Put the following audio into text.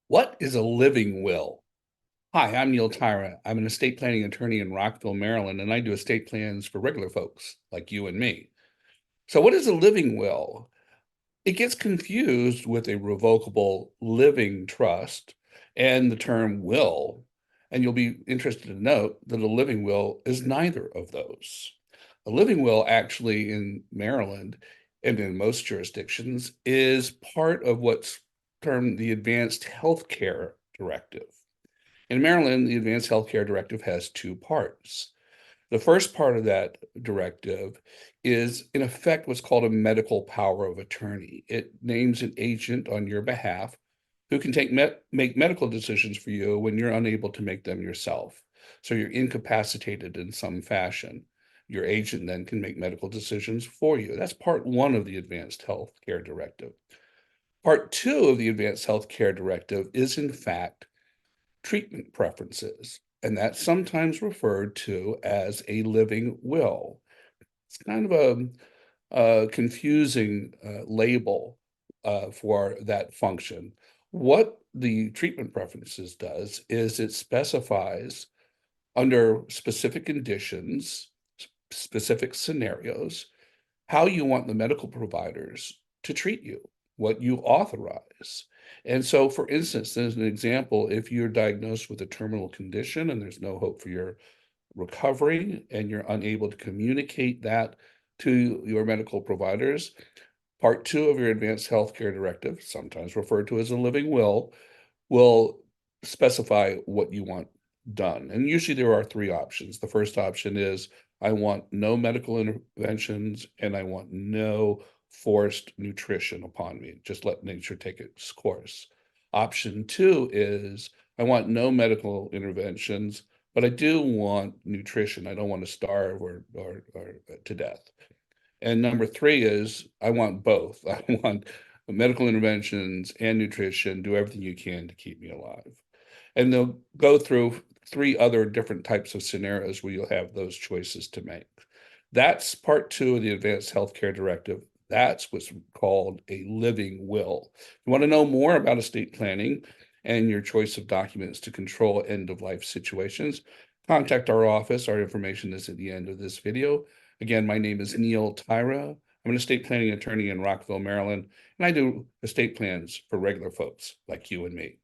What is a living will? Hi, I'm Neil Tyra. I'm an estate planning attorney in Rockville, Maryland, and I do estate plans for regular folks like you and me. So, what is a living will? It gets confused with a revocable living trust and the term will. And you'll be interested to note that a living will is neither of those. A living will, actually, in Maryland and in most jurisdictions, is part of what's termed the Advanced Health Care Directive. In Maryland, the Advanced Health Care Directive has two parts. The first part of that directive is, in effect, what's called a medical power of attorney. It names an agent on your behalf who can make medical decisions for you when you're unable to make them yourself. So you're incapacitated in some fashion. Your agent then can make medical decisions for you. That's part one of the Advanced Health Care Directive. Part two of the Advanced Health Care Directive is, in fact, treatment preferences, and that's sometimes referred to as a living will. It's kind of a confusing label for that function. What the treatment preferences does is it specifies under specific conditions, specific scenarios, how you want the medical providers to treat you, what you authorize. And so, for instance, as an example, if you're diagnosed with a terminal condition and there's no hope for your recovery and you're unable to communicate that to your medical providers, Part two of your Advanced Healthcare Directive, sometimes referred to as a living will specify what you want done. And usually there are three options. The first option is I want no medical interventions and I want no forced nutrition upon me. Just let nature take its course. Option two is I want no medical interventions, but I do want nutrition. I don't want to starve or to death. And number three is I want both. I want medical interventions and nutrition. Do everything you can to keep me alive. And they'll go through three other different types of scenarios where you'll have those choices to make. That's part two of the Advanced Healthcare Directive. That's what's called a living will. You want to know more about estate planning and your choice of documents to control end of life situations, contact our office. Our information is at the end of this video. Again, my name is Neil Tyra. I'm an estate planning attorney in Rockville, Maryland, and I do estate plans for regular folks like you and me.